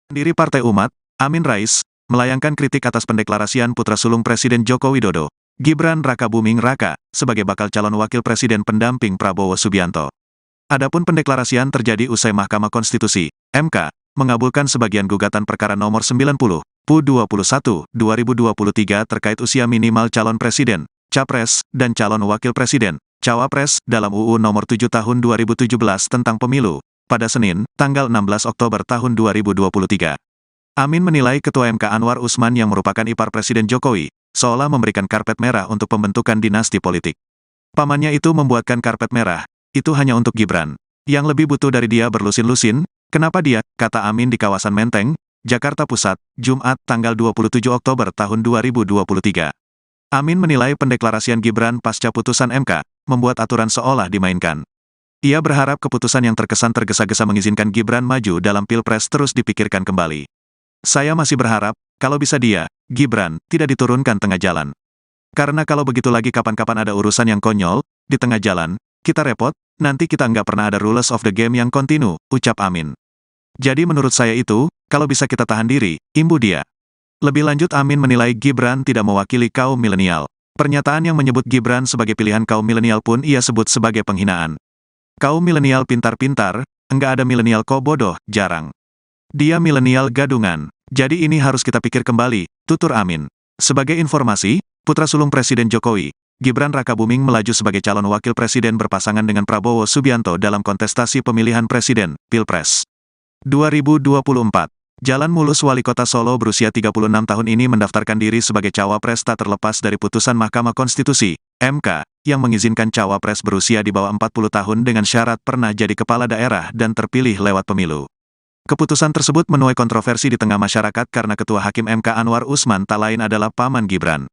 Pendiri Partai Umat, Amin Rais, melayangkan kritik atas pendeklarasian putra sulung Presiden Joko Widodo, Gibran Rakabuming Raka, sebagai bakal calon wakil presiden pendamping Prabowo Subianto. Adapun pendeklarasian terjadi usai Mahkamah Konstitusi, MK, mengabulkan sebagian gugatan perkara nomor 90, PU 21, 2023 terkait usia minimal calon presiden, capres, dan calon wakil presiden, cawapres, dalam UU nomor 7 tahun 2017 tentang pemilu, pada Senin, tanggal 16 Oktober tahun 2023. Amin menilai Ketua MK Anwar Usman yang merupakan ipar Presiden Jokowi, seolah memberikan karpet merah untuk pembentukan dinasti politik. Pamannya itu membuatkan karpet merah, itu hanya untuk Gibran. Yang lebih butuh dari dia berlusin-lusin, kenapa dia, kata Amin di kawasan Menteng, Jakarta Pusat, Jumat, tanggal 27 Oktober tahun 2023. Amin menilai pendeklarasian Gibran pasca putusan MK, membuat aturan seolah dimainkan. Ia berharap keputusan yang terkesan tergesa-gesa mengizinkan Gibran maju dalam Pilpres terus dipikirkan kembali. Saya masih berharap, kalau bisa dia, Gibran, tidak diturunkan tengah jalan. Karena kalau begitu lagi kapan-kapan ada urusan yang konyol, di tengah jalan, kita repot, nanti kita nggak pernah ada rules of the game yang kontinu, ucap Amin. Jadi menurut saya itu, kalau bisa kita tahan diri, imbu dia. Lebih lanjut Amin menilai Gibran tidak mewakili kaum milenial. Pernyataan yang menyebut Gibran sebagai pilihan kaum milenial pun ia sebut sebagai penghinaan. Kaum milenial pintar-pintar, enggak ada milenial kok bodoh, jarang. Dia milenial gadungan. Jadi ini harus kita pikir kembali, tutur Amin. Sebagai informasi, putra sulung Presiden Jokowi, Gibran Rakabuming melaju sebagai calon wakil presiden berpasangan dengan Prabowo Subianto dalam kontestasi pemilihan presiden, Pilpres 2024. Jalan Mulus Wali Kota Solo berusia 36 tahun ini mendaftarkan diri sebagai cawapres tak terlepas dari putusan Mahkamah Konstitusi, MK, yang mengizinkan cawapres berusia di bawah 40 tahun dengan syarat pernah jadi kepala daerah dan terpilih lewat pemilu. Keputusan tersebut menuai kontroversi di tengah masyarakat karena Ketua Hakim MK Anwar Usman tak lain adalah paman Gibran.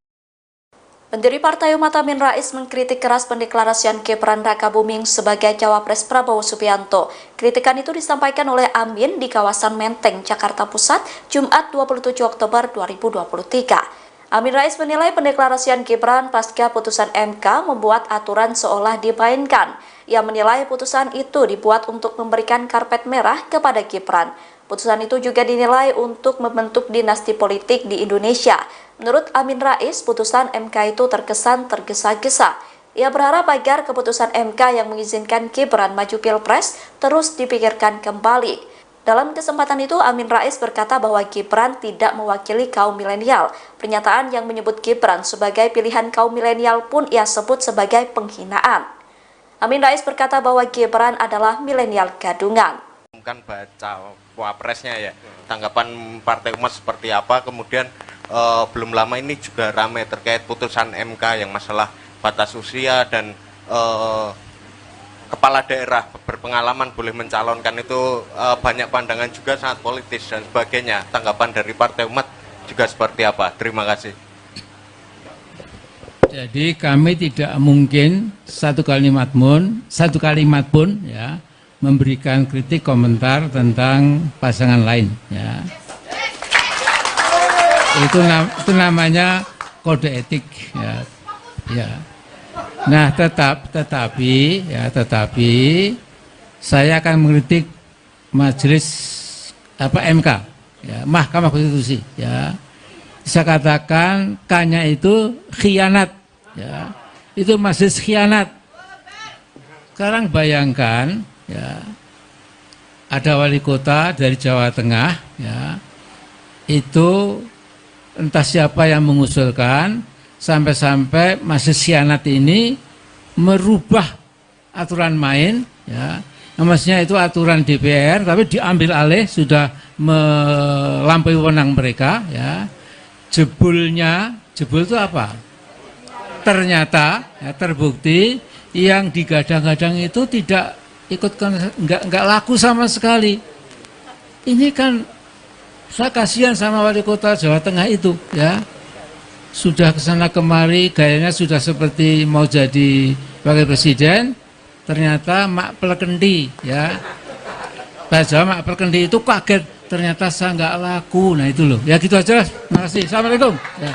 Pendiri Partai Umat Amin Rais mengkritik keras pendeklarasian Gibran Rakabuming sebagai cawapres Prabowo Subianto. Kritikan itu disampaikan oleh Amin di kawasan Menteng, Jakarta Pusat, Jumat 27 Oktober 2023. Amin Rais menilai pendeklarasian Gibran pasca putusan MK membuat aturan seolah dimainkan. Ia menilai putusan itu dibuat untuk memberikan karpet merah kepada Gibran. Putusan itu juga dinilai untuk membentuk dinasti politik di Indonesia. Menurut Amin Rais, putusan MK itu terkesan tergesa-gesa. Ia berharap agar keputusan MK yang mengizinkan Gibran maju Pilpres terus dipikirkan kembali. Dalam kesempatan itu, Amin Rais berkata bahwa Gibran tidak mewakili kaum milenial. Pernyataan yang menyebut Gibran sebagai pilihan kaum milenial pun ia sebut sebagai penghinaan. Amin Rais berkata bahwa Gibran adalah milenial gadungan. Kan baca wapresnya ya, tanggapan Partai Umat seperti apa, kemudian belum lama ini juga ramai terkait putusan MK yang masalah batas usia dan kepala daerah berpengalaman boleh mencalonkan itu banyak pandangan juga sangat politis dan sebagainya. Tanggapan dari Partai Umat juga seperti apa? Terima kasih. Jadi kami tidak mungkin satu kalimat pun ya memberikan kritik komentar tentang pasangan lain ya. Itu namanya kode etik ya. Ya. Nah, tetapi saya akan mengkritik majelis MK, ya, Mahkamah Konstitusi, ya. Saya katakan K-nya itu khianat, ya. Itu majelis khianat. Sekarang bayangkan, ya, ada wali kota dari Jawa Tengah, ya, itu entah siapa yang mengusulkan. Sampai-sampai majelis khianat ini merubah aturan main, ya, maksudnya itu aturan DPR, tapi diambil alih, sudah melampaui wewenang mereka, ya. Jebol itu apa? Ternyata ya, terbukti yang digadang-gadang itu tidak nggak laku sama sekali. Ini kan saya kasihan sama wali kota Jawa Tengah itu, ya. Sudah kesana kemari, gayanya sudah seperti mau jadi wakil presiden, ternyata mak pelkendi, ya. Bahasa mak pelkendi itu kaget, ternyata saya nggak laku. Nah itu loh, ya gitu aja. Terima kasih. Assalamualaikum. Ya.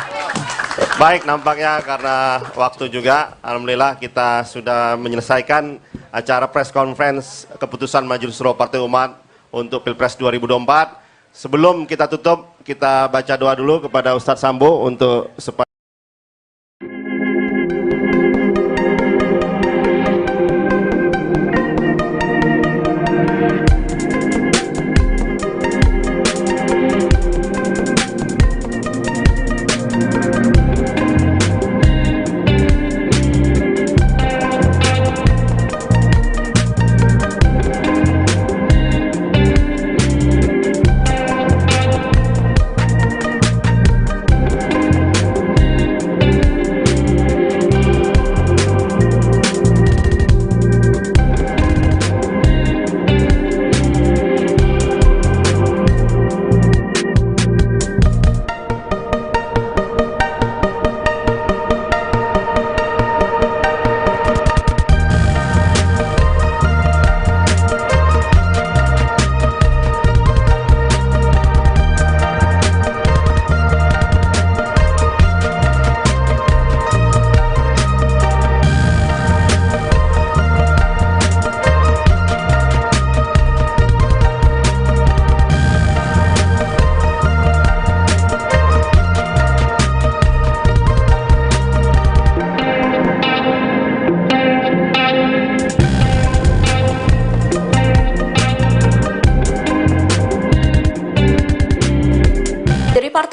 Baik, nampaknya karena waktu juga, alhamdulillah kita sudah menyelesaikan acara press conference keputusan Majelis Syuro Partai Umat untuk Pilpres 2024. Sebelum kita tutup, kita baca doa dulu kepada Ustadz Sambo untuk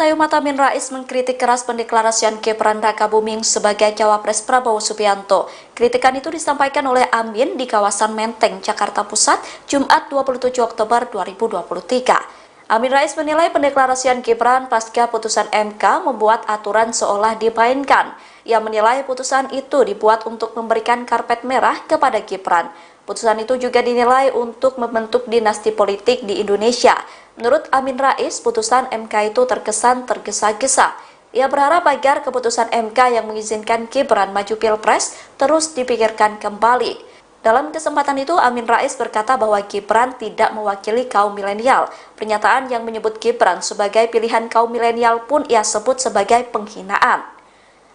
Partai Umat Amin Rais mengkritik keras pendeklarasian Gibran Rakabuming sebagai cawapres Prabowo Subianto. Kritikan itu disampaikan oleh Amin di kawasan Menteng, Jakarta Pusat, Jumat 27 Oktober 2023. Amin Rais menilai pendeklarasian Gibran pasca putusan MK membuat aturan seolah dimainkan. Ia menilai putusan itu dibuat untuk memberikan karpet merah kepada Gibran. Putusan itu juga dinilai untuk membentuk dinasti politik di Indonesia. Menurut Amin Rais, putusan MK itu terkesan tergesa-gesa. Ia berharap agar keputusan MK yang mengizinkan Gibran maju Pilpres terus dipikirkan kembali. Dalam kesempatan itu, Amin Rais berkata bahwa Gibran tidak mewakili kaum milenial. Pernyataan yang menyebut Gibran sebagai pilihan kaum milenial pun ia sebut sebagai penghinaan.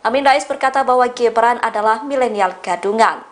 Amin Rais berkata bahwa Gibran adalah milenial gadungan.